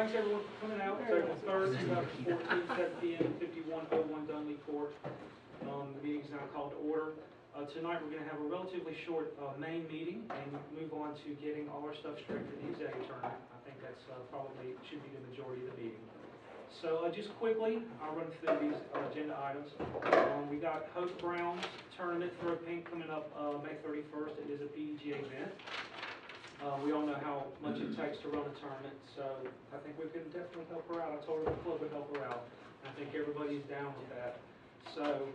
thanks everyone for coming out. It's April 3rd, 2014, 7 p.m. 5101 Dunley Court. The meeting is now called to order. Tonight we're going to have a relatively short main meeting and move on to getting all our stuff straight for the NHDGC tournament. I think that's probably should be the majority of the meeting. So just quickly, I'll run through these agenda items. We got Hope Brown's tournament throw paint coming up May 31st. It is a PDGA event. We all know how much it takes to run a tournament, so I think we can definitely help her out. I told her the club would help her out. I think everybody's down with that. So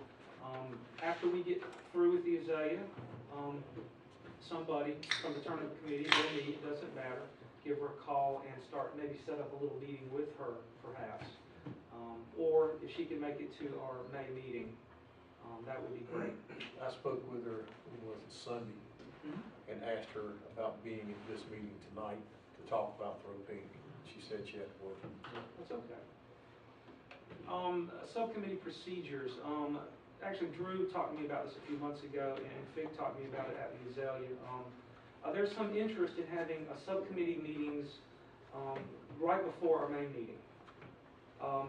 after we get through with the Azalea, somebody from the tournament committee will meet, it doesn't matter, give her a call and start maybe set up a little meeting with her perhaps. Or if she can make it to our May meeting, that would be great. I spoke with her, was it Sunday, and asked her about being at this meeting tonight to talk about throw painting. She said she had to work. That's okay. Subcommittee procedures. Actually, Drew talked to me about this a few months ago, and Fig talked to me about it at the Azalea. There's some interest in having subcommittee meetings right before our main meeting.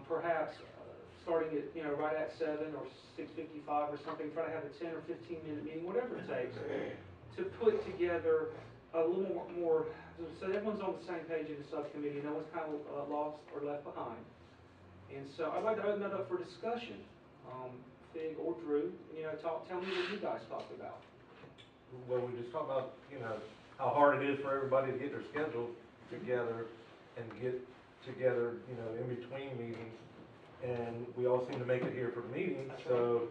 Perhaps starting at right at 7 or 6:55 or something. Try to have a 10 or 15-minute meeting, whatever it takes, to put together a little more so everyone's on the same page in the subcommittee. No one's kind of lost or left behind. And so I'd like to open that up for discussion. Fig or Drew, tell me what you guys talked about. Well, we just talked about, how hard it is for everybody to get their schedule together and get together, in between meetings. And we all seem to make it here for the meeting, so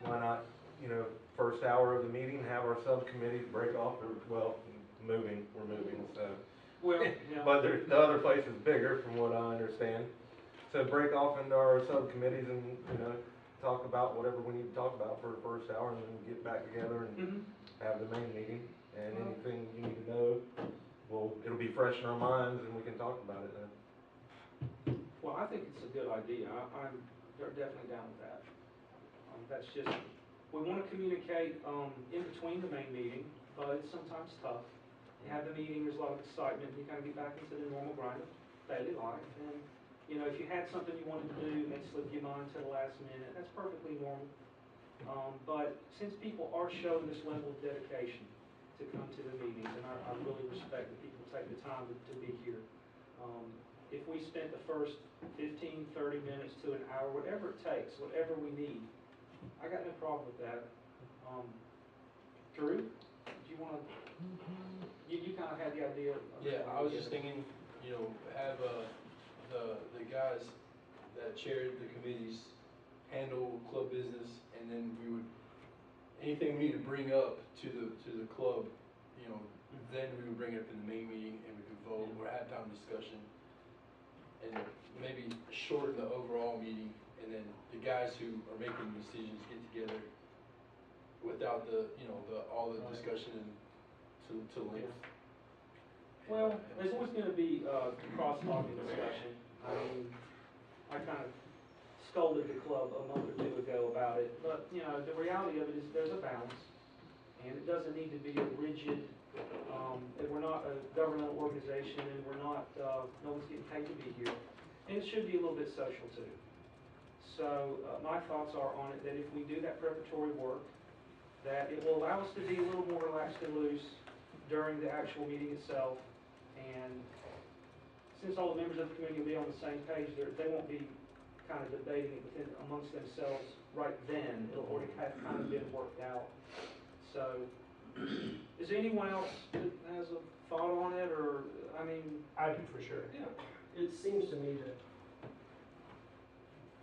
why not, first hour of the meeting, have our subcommittees break off, we're moving, so. Well, yeah. But the other place is bigger, from what I understand. So break off into our subcommittees and, talk about whatever we need to talk about for the first hour, and then get back together and have the main meeting. And anything you need to know, it'll be fresh in our minds, and we can talk about it then. Well, I think it's a good idea. I'm definitely down with that. That's just, we want to communicate in between the main meeting, but it's sometimes tough. You have the meeting, there's a lot of excitement, and you kind of get back into the normal grind of daily life. And if you had something you wanted to do, it slip your mind to the last minute, that's perfectly normal. But since people are showing this level of dedication to come to the meetings, and I really respect that people take the time to be here. If we spent the first 15, 30 minutes to an hour, whatever it takes, whatever we need, I got no problem with that. Drew, do you want to, you kind of had the idea of yeah, I was just thinking, have the guys that chaired the committees handle club business, and then we would, anything we need to bring up to the club, then we would bring it up in the main meeting and we could vote or have time discussion, and maybe shorten the overall meeting, and then the guys who are making decisions get together without all the discussion and to length. Well, there's always going to be cross-talking discussion. I mean, I kind of scolded the club a month or two ago about it, but the reality of it is there's a balance, and it doesn't need to be a rigid. We're not a governmental organization, and we're not. No one's getting paid to be here, and it should be a little bit social too. So my thoughts are on it that if we do that preparatory work, that it will allow us to be a little more relaxed and loose during the actual meeting itself. And since all the members of the committee will be on the same page, they won't be kind of debating it amongst themselves right then. It'll already have kind of been worked out. So, is there anyone else that has a thought on it, or I do for sure. Yeah. It seems to me that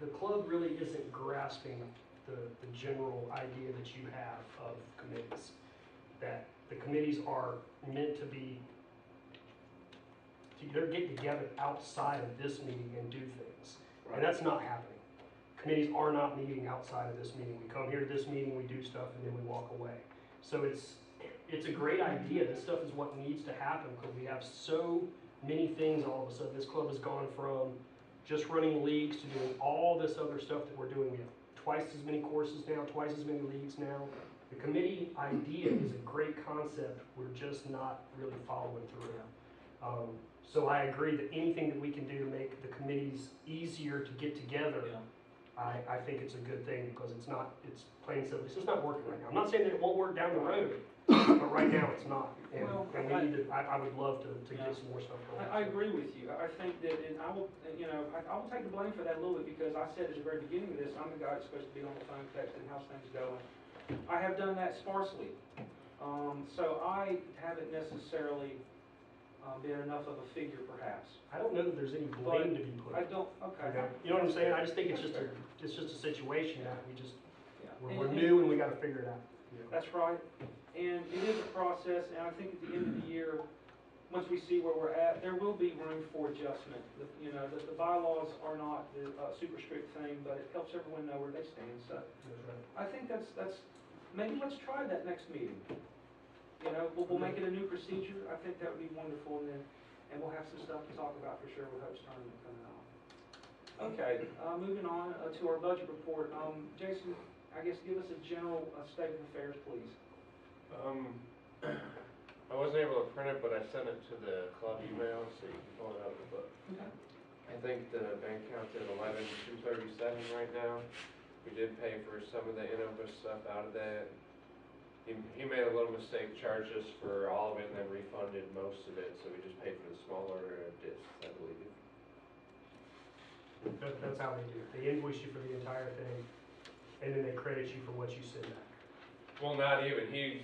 the club really isn't grasping the general idea that you have of committees. That the committees are meant to be, they're getting together outside of this meeting and do things. Right. And that's not happening. Committees are not meeting outside of this meeting. We come here to this meeting, we do stuff, and then we walk away. So it's a great idea. This stuff is what needs to happen because we have so many things all of a sudden. This club has gone from just running leagues to doing all this other stuff that we're doing. We have twice as many courses now, twice as many leagues now. The committee idea is a great concept. We're just not really following through. So I agree that anything that we can do to make the committees easier to get together, Yeah. I think it's a good thing, because it's plain and simple, it's just not working right now. I'm not saying that it won't work down the road, but right now it's not. And, Well, and we need to, I would love to Yeah. get some more stuff going. I agree with you. I think that, and I will, you know, I will take the blame for that a little bit, because I said at the very beginning of this, I'm the guy that's supposed to be on the phone texting, how's things going? I have done that sparsely. So I haven't necessarily been enough of a figure, perhaps. I don't know that there's any blame to be put. I don't, okay. You know what I'm saying? I just think it's just a situation that we just, Yeah. we're And- new and we gotta figure it out. That's right, and it is a process, and I think at the end of the year, once we see where we're at, there will be room for adjustment. You know, the bylaws are not a super strict thing, but it helps everyone know where they stand, so. I think that's, maybe let's try that next meeting. You know, we'll make it a new procedure, I think that would be wonderful, and we'll have some stuff to talk about for sure with Hope's Tournament coming up. Okay, moving on to our budget report. Jason, I guess give us a general state of affairs, please. I wasn't able to print it, but I sent it to the club email, so you can pull it out of the book. Okay. I think the bank account's at 11,237 right now. We did pay for some of the Innova stuff out of that. He made a little mistake, charged us for all of it and then refunded most of it, so we just paid for the small order of discs, I believe. That's how they do it. They invoice you for the entire thing, and then they credit you for what you send back. Well, not even. He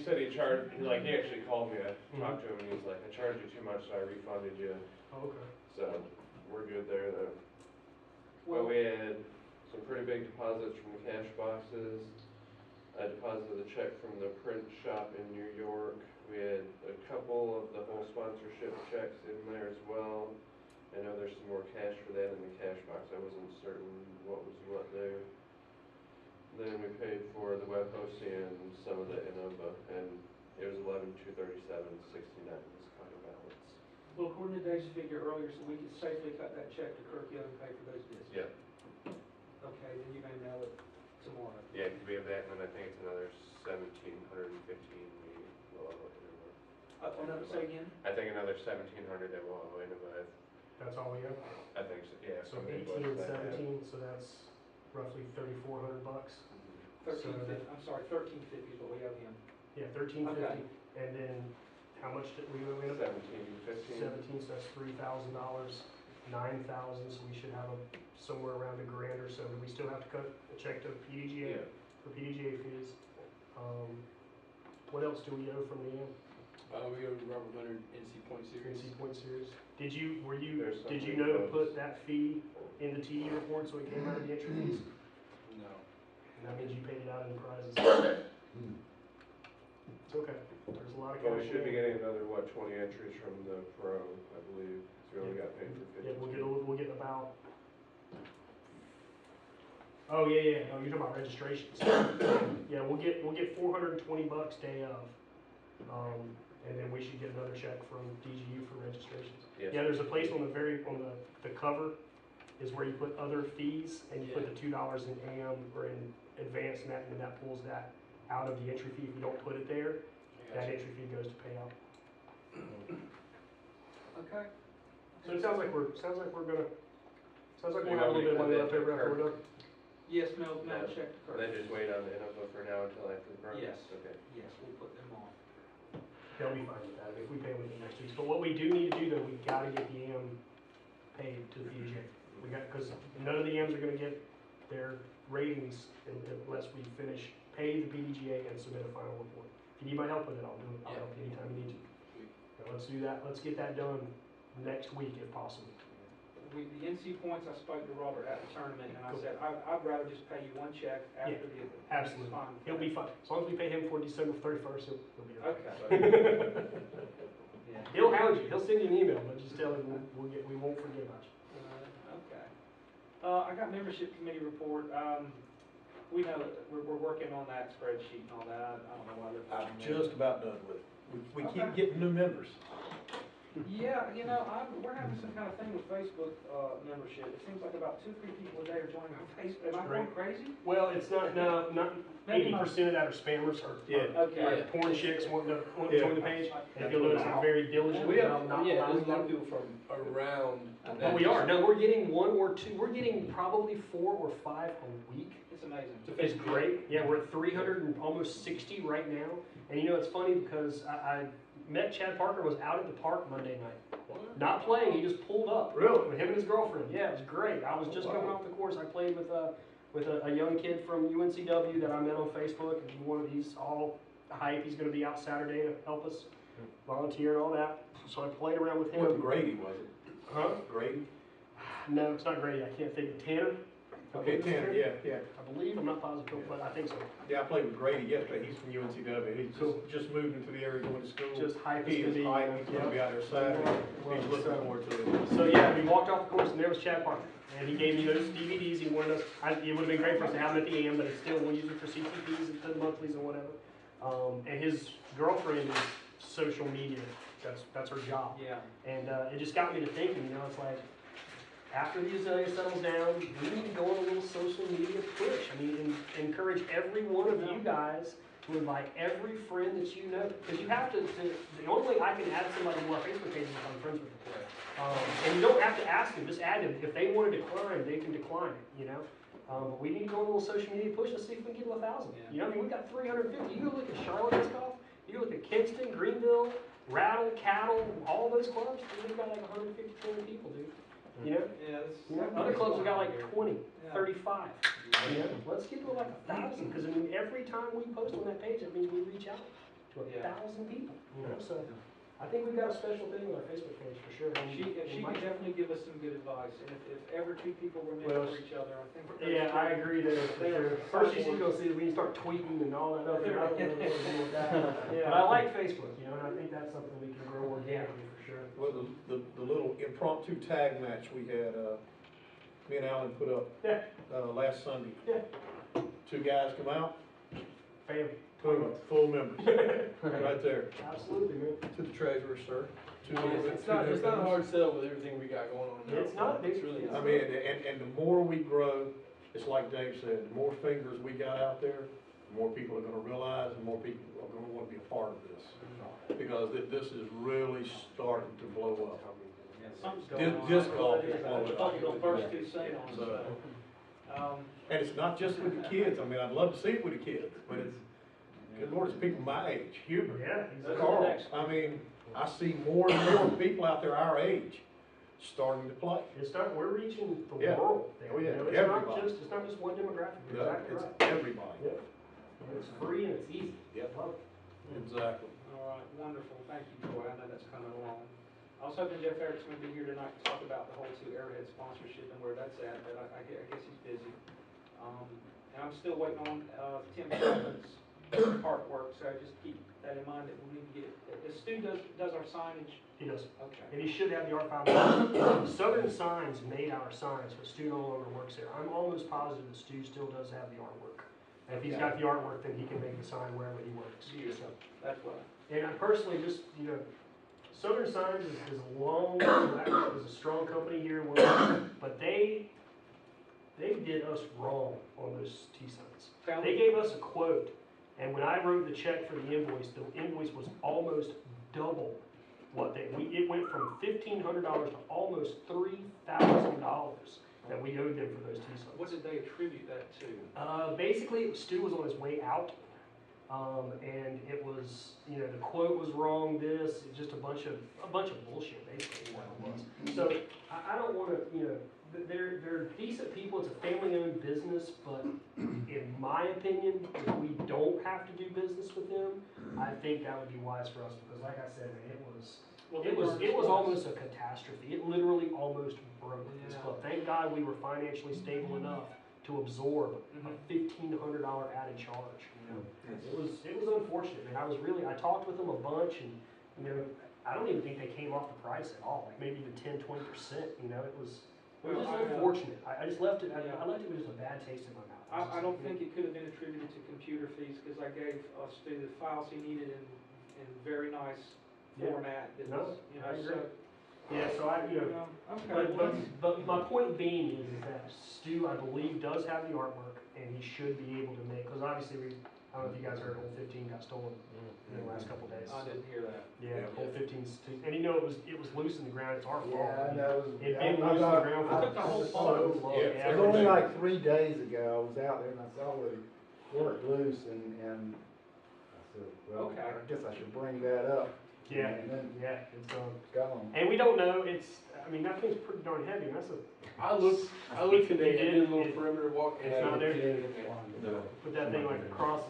said he charged, he actually called me, I talked to him, and he's like, I charged you too much, so I refunded you. Oh, okay. So, we're good there though. Well, But we had some pretty big deposits from the cash boxes. I deposited a check from the print shop in New York. We had a couple of the whole sponsorship checks in there as well. I know there's some more cash for that in the cash box. I wasn't certain what was what there. Then we paid for the web hosting and some of the Innova, and it was 11,237.69 was final balance. well, according to Dave's figure earlier, so we could safely cut that check to Kirk Young and pay for those discs. Yeah. Okay, then you're gonna mail it tomorrow. Yeah, because we have that, and then I think it's another 1,715 we will owe Innova. Another, say again? I think another 1,700 that we'll owe Innova. That's all we have? I think so, yeah. So somebody 18 and budgeted that. 17, so that's roughly $3,400. I'm sorry, 1350 is what we owe him. Yeah, 1350. Okay. And then how much did we owe? 17, 15. 17, so that's $3,000, 9,000, so we should have somewhere around $1,000 or so. We still have to cut a check to PDGA Yeah. for PDGA fees. What else do we owe from the We go to Robert Leonard NC Point Series. NC Point Series? Did you There's did you something know to close. put that fee in the TE report so it came out of the entry fees? No. And that means you paid it out in prizes. It's okay. There's a lot of cash. But we should be in there. getting another, 20 entries from the pro, I believe, because we only got paid for 50. Yeah, we'll get about. Oh yeah. Oh, you're talking about registrations. Yeah, we'll get $420 day of, and then we should get another check from DGU for registrations. Yes. Yeah, there's a place on the cover is where you put other fees, and you put the $2 in AM or in advance, and that pulls that out of the entry fee. If you don't put it there, that entry fee goes to pay out. Okay. So it sounds like we'll have a little You bit want me of to cut money that left over to after we're Kirk? done. Yes, mail Yeah. check to Kirk. Then just wait on the Innova for now until after the pro? Yes. Okay. Yes, we'll put them on. They'll be fine with that if we pay within next week. But what we do need to do though, we gotta get the AM paid to the PDGA. We got, because none of the AMs are gonna get their ratings unless we pay the PDGA and submit a final report. If you need my help with it, I'll do it. I'll help you anytime you need to. Now, let's do that. Let's get that done next week if possible. The NC points, I spoke to Robert at the tournament, and I said, I'd rather just pay you one check after the. Absolutely. It's fine. He'll be fine. As long as we pay him for December 31st, he'll be okay. Okay. Yeah. He'll hound you. He'll send you an email, but just tell him we won't forget about you. Okay. I got membership committee report. We know that we're working on that spreadsheet and all that. I don't know why they're. I'm just about done with it. We keep getting new members. Yeah, you know, we're having some kind of thing with Facebook, membership. It seems like about 2-3 people a day are joining our Facebook. Am I going crazy? Well, it's not, no, not, Maybe 80% of that are spammers or Okay. porn chicks wanting to join the page. And if you'll notice, I'm very diligent We have, about not yeah, allowing there's a lot of them. people from around. But we are, no, we're getting 1 or 2, we're getting probably 4 or 5 a week. It's amazing. It's great. Yeah, we're at 300 and almost 60 right now. And you know, it's funny because I met Chad Parker, was out at the park Monday night. Not playing, he just pulled up. Really? With him and his girlfriend. Yeah, it was great. I was just coming off the course. I played with a young kid from UNCW that I met on Facebook. And he's all hype. He's going to be out Saturday to help us volunteer and all that. So I played around with him. What Grady was it? Huh? Grady? No, it's not Grady. I can't think of Tanner. Okay, Tanner, yeah. I believe. I'm not positive, but I think so. Yeah, I played with Grady yesterday. He's from UNCW. He's Cool. just moved into the area going to school. Just hype He as is can be. hype. He's going to be out there Saturday. Well, He's looking so- forward to it. So yeah, we walked off the course and there was Chad Parker. And he gave me those DVDs. He wanted us, it would have been great for us to have them at the AM, but it's still, we'll use it for CTPs and the monthlies and whatever. And his girlfriend is social media. That's her job. Yeah. And it just got me to thinking, you know, it's like, after the Azalea settles down, we need to go on a little social media push. I mean, encourage every one of you guys to invite every friend that you know. Because you have to, the only way I can add somebody to our Facebook page is if I'm friends with them. And you don't have to ask them, just add them. If they want to decline, they can decline it, you know? But we need to go on a little social media push. Let's see if we can get to 1,000. Yeah. You know, I mean, we've got 350. You go look at Charlotte and stuff. You go look at Kinston, Greenville, Rattle, Cattle, all those clubs. They've got like 150, 200 people, dude. You know? Yeah, You know, other clubs have got like 20, Yeah. 35. You know? Let's get to like 1,000, because I mean, every time we post on that page, that means we reach out to 1,000 people. You know, so I think we've got a special thing on our Facebook page for sure. And She we can might- definitely give us some good advice, and if ever 2 people were meant Well, for each other, I think. Yeah, I agree there for sure. First, she's gonna see we can start tweeting and all that other. I don't know what to do with that. But I like Facebook, you know, and I think that's something we can grow organically for sure. Well, the little impromptu tag match we had, me and Alan put up Yeah. last Sunday. Yeah. 2 guys come out, Fam. boom, full members, right there. Absolutely, man. To the treasurer, sir. To Yeah, the- it's to not, the it's not a members. hard sell with everything we got going on now. It's not, It's dude. really It's not. I mean, and the more we grow, it's like Dave said, the more fingers we got out there, the more people are gonna realize, and more people are gonna wanna be a part of this. Because this is really starting to blow up. Something's going on. Disc golf is I blowing thought you up. were first too soon on, So- so. And it's not just with the kids, I mean, I'd love to see it with the kids, but it's, good Lord, it's people my age, Hubert, Yeah. That's Carl. the next. I mean, I see more and more people out there our age starting to play. We're reaching the Yeah. world there. Oh, yeah. You know, Everybody. it's not just one demographic. You're No, exactly it's right. everybody. Yep. And it's free and it's easy. Yep. Love it. Exactly. All right, wonderful, thank you, Troy, I know that's coming along. I was hoping Jeff Eric's gonna be here tonight to talk about the whole 2 Arrowhead sponsorship and where that's at, but I guess he's busy. And I'm still waiting on, Tim Sheldon's part work, so just keep that in mind that we need to get, if Stu does our signage, He does. okay. And he should have the art file. Southern Signs made our signs, but Stu no longer works there. I'm almost positive that Stu still does have the artwork. And if he's got the artwork, then he can make the sign wherever he works. Beautiful. So, That's what, and I personally just, you know, Southern Signs is a long, is a strong company here in Wilmington, but they did us wrong on those T-signs. They gave us a quote, and when I wrote the check for the invoice was almost double what it went from $1,500 to almost $3,000 that we owed them for those T-signs. what did they attribute that to? Basically, Stu was on his way out, and it was, you know, the quote was wrong. Just a bunch of bullshit, basically. What it was. So I don't want to, you know, they're decent people. It's a family-owned business, but in my opinion, if we don't have to do business with them, I think that would be wise for us because, like I said, man, it was almost a catastrophe. It literally almost broke this club. Thank God we were financially stable enough to absorb a $1,500 added charge. You know, it was unfortunate, man. I talked with them a bunch, and you know, I don't even think they came off the price at all. Like maybe even 10, 20%. You know, it was just unfortunate. I just left it. I left it with just a bad taste in my mouth. I don't think it could have been attributed to computer fees, because I gave Stu the files he needed in very nice Yeah. format that No, was, you I know, agree. so. Yeah, so Okay, well, but my point being is that Stu, I believe, does have the artwork, and he should be able to make, because obviously I don't know if you guys heard, hole 15 got stolen in the last couple days. I didn't hear that. Yeah, hole 15's, and you know, it was loose in the ground, it's our fault. Yeah, I know. It'd been loose in the ground I took the whole for fall. so long. Yeah, It was only like 3 days ago, I was out there and I saw it work loose and I said, well, Okay. I guess I should bring that up. Yeah, And then yeah, it's, it's gone. and we don't know, I mean, that thing's pretty darn heavy, and that's I looked today, I did a little perimeter walk. and It's I not there? didn't- No. put that thing like across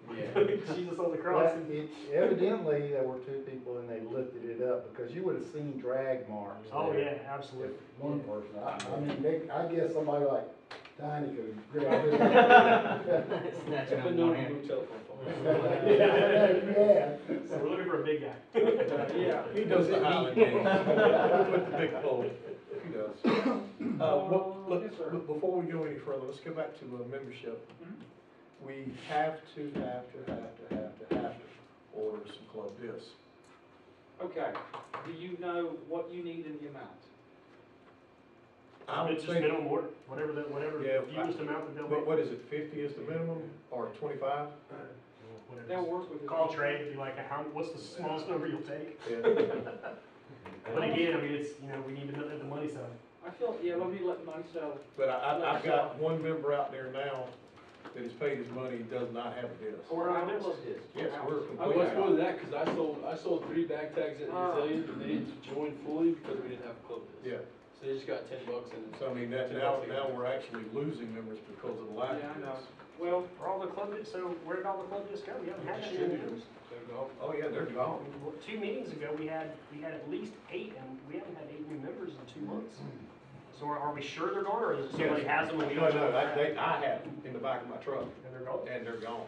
Yeah. and, Jesus on the cross. Well, evidently, there were 2 people and they lifted it up because you would have seen drag marks. Oh, there. yeah, absolutely. If one person, I mean, I guess somebody like Tiny could have grabbed it. I've been known to move telephone poles. Yeah. So we're looking for a big guy. Yeah. He does the Highland games with the big pole. He does. Yes, sir. Before we go any further, let's go back to membership. Mhm. We have to order some club discs. Okay, do you know what you need in the amount? I would It's just say, minimum order, whatever Yeah, the fewest amount that they'll make. what is it, 50 is the minimum, or 25? Whatever. They'll work with it. Call Trey, be like, what's the smallest number you'll take? Yeah. But again, I mean, it's, you know, we need to know the money side. I feel, yeah, let me let myself, But I've got one member out there now that has paid his money, does not have a disc. Or I I don't just, love this. Yes, we're I completely was out. more than that, cause I sold 3 bag tags at Azalea, and they didn't join fully because we didn't have a club disc. Yeah, So they just got $10 and. so I mean, now we're actually losing members because of the lack Yeah, I of know. this. Well, for all the club, so where did all the club discs go? We haven't had any members. They're gone. Oh, yeah, they're gone. 2 meetings ago, we had at least 8, and we haven't had 8 new members in 2 months. So are we sure they're gone, or is it somebody has them and we No, don't know? I have them in the back of my truck, And they're gone? and they're gone.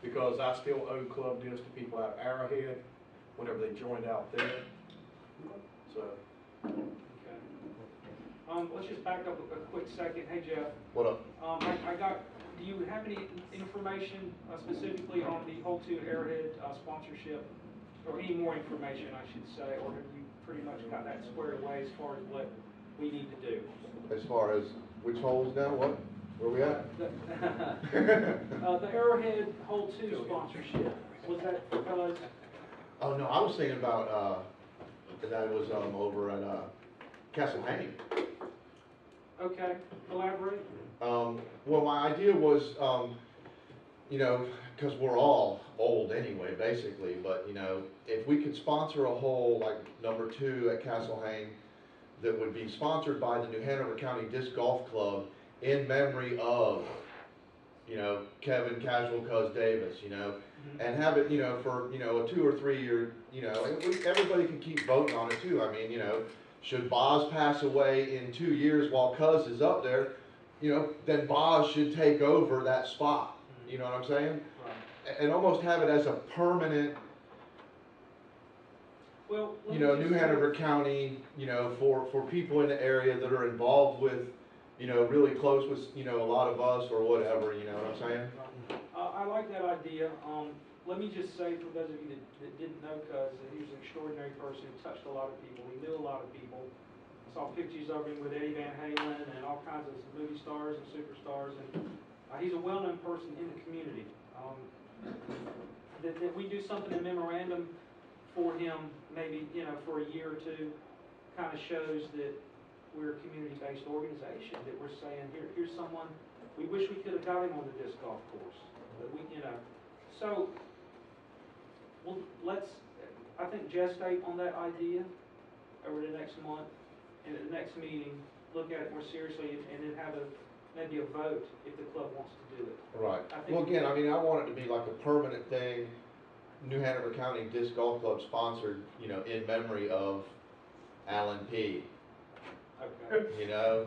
Because I still owe club discs to people out of Arrowhead, whenever they joined out there, so. okay. Let's just back up a quick second. Hey, Jeff. What up? I got, do you have any information specifically on the Hole 2 Arrowhead sponsorship? Or any more information, I should say, or have you pretty much got that squared away as far as what we need to do? As far as which holes now, what? Where we at? The Arrowhead Hole 2 sponsorship, was that because, Oh, no, I was thinking about, that it was, over at, Castle Hang. okay, elaborate? Well, my idea was, you know, because we're all old anyway, basically, but, you know, if we could sponsor a hole like number 2 at Castle Hang that would be sponsored by the New Hanover County Disc Golf Club in memory of, you know, Kevin Casual Cuz Davis, you know, and have it, you know, for, you know, a 2 or 3 year, you know, and everybody can keep voting on it too. I mean, you know, should Boz pass away in 2 years while Cuz is up there, you know, then Boz should take over that spot. You know what I'm saying? Right. And almost have it as a permanent, Well, let you me know, just New say- Hanover County, you know, for people in the area that are involved with, you know, really close with, you know, a lot of us or whatever, you know what I'm saying? I like that idea. Let me just say, for those of you that didn't know Cuz, that he was an extraordinary person who touched a lot of people. He knew a lot of people. I saw pictures of him with Eddie Van Halen and all kinds of movie stars and superstars, and he's a well-known person in the community. That we do something in memorandum for him, maybe, you know, for a year or two, kind of shows that we're a community-based organization, that we're saying, here's someone, we wish we could have got him on the disc golf course, but we, you know. So, well, I think gestate on that idea over the next month, and at the next meeting, look at it more seriously, and then have maybe a vote if the club wants to do it. Right. I think- Well, again, I mean, I want it to be like a permanent thing, New Hanover County Disc Golf Club sponsored, you know, in memory of Alan P. Okay. You know?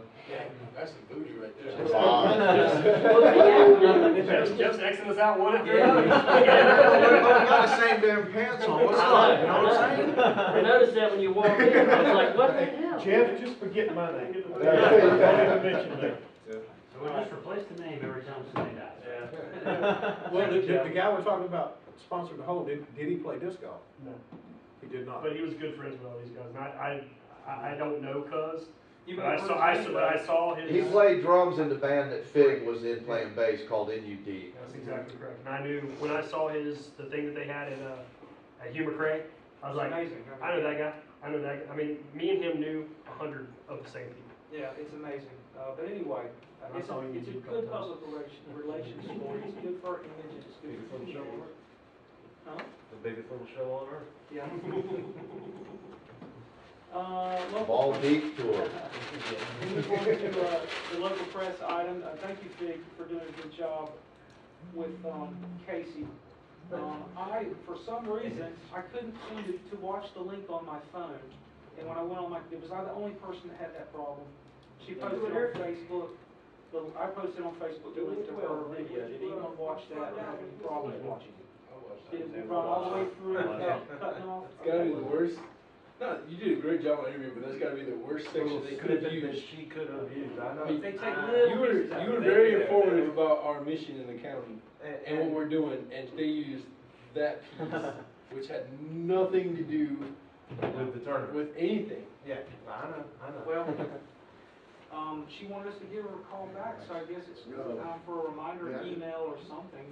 That's the booty right there. Jeff's Xing us out one after Yeah. another. Got the same damn pants on, what's up, you know what I'm saying? I noticed that when you walked in, I was like, what the hell? Jeff, just forget my name. Yeah. Don't even mention me. So we just replace the name every time somebody dies. Well, the guy we're talking about sponsored the hole, did he play disc golf? No. He did not. But he was good friends with all these guys, and I don't know Cuz, You but may I have saw, heard his name, I saw his. He played drums in the band that Fig was in playing bass called NUD. That's exactly correct. And I knew, when I saw the thing that they had at Hugh McRae, I was like, amazing. I know that guy. I know that guy. I mean, me and him knew 100 of the same people. Yeah, it's amazing. But anyway, And I it's saw a, him it's a use good it a couple public relations story. It's good for our image, it's good Biggest for the little show on community. earth. Huh? The biggest little show on earth. Yeah. Ball Local. Deep Tour. We move on to the local press item. Thank you, Fig, for doing a good job with Casey. For some reason, I couldn't seem to watch the link on my phone. And when I went on was I the only person that had that problem? She posted on Facebook, I posted on Facebook the link to her video. Did anyone watch that and have any problems watching it? Did it run all the way through without cutting off? It's gotta be the worst. No, you did a great job on the interview, but that's gotta be the worst section they could have used. She could have used, I know. I mean, They take You little were, pieces out you of were it. very informative about our mission in the county and what And, we're doing, and they used that piece, which had nothing to do with the tournament. with anything. Yeah, I know. Well, she wanted us to give her a call back, so I guess it's time for a reminder, an email or something.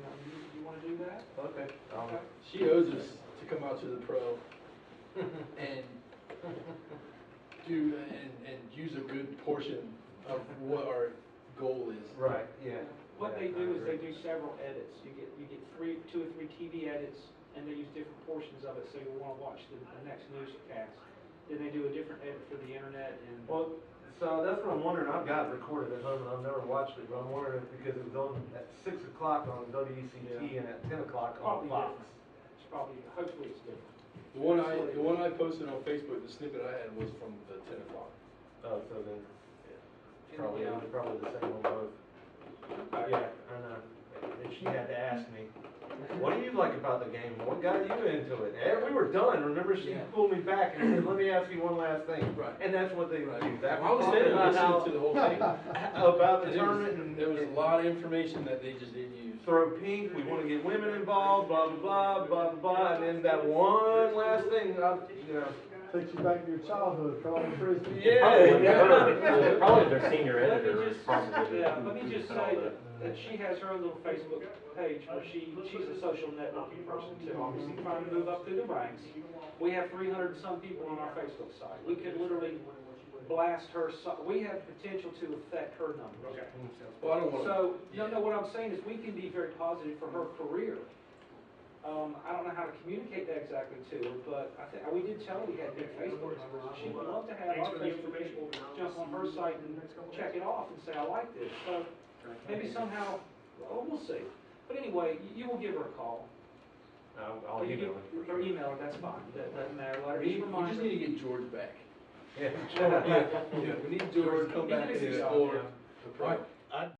You wanna do that? Okay. Okay. She owes us to come out to the pro and and use a good portion of what our goal is. Right, yeah. What they do is they do several edits. You get two or three TV edits, and they use different portions of it, so you'll wanna watch the next newscast. Then they do a different edit for the internet and. Well, so that's what I'm wondering, I've got it recorded at home and I've never watched it, but I'm wondering if because it was on at 6 o'clock on WECT and at 10 o'clock on Probably Fox. different. It's probably, hopefully it's different. The one I posted on Facebook, the snippet I had was from the 10 o'clock. Oh, so then, Yeah. probably the same on both. Yeah, I know. And she had to ask me, what do you like about the game? What got you into it? And we were done. Remember, she Yeah. pulled me back and said, let me ask you one last thing. Right. And that's what they would do. That I was was there about listening how, to the whole thing. about the And tournament and there was a lot of information that they just didn't use. throw pink, we want to get women involved, blah, blah, blah, blah, blah, and then that one last thing, you know. Takes you back to your childhood, throwing frisbee. Yeah. Probably their senior Let me editor is just- probably. Yeah, let me just and all say that. that she has her little Facebook page where she's a social networking person too, obviously trying to move up through the ranks. We have 300 and some people on our Facebook site. We could literally blast her, we have potential to affect her numbers. Well, I don't want to. So, no, what I'm saying is we can be very positive for her career. I don't know how to communicate that exactly to her, but I think, we did tell her we had big Facebook numbers. She would love to have Thanks our for the Facebook information. people jump on her site and check it off and say, I like this. So maybe somehow, well, we'll see. But anyway, you will give her a call. I'll You email give- it. Or email her, that's fine. That doesn't matter. Let her We just just remind her. need to get George back. Yeah. Yeah, we need George to come back and Even if he's explore out, the pro.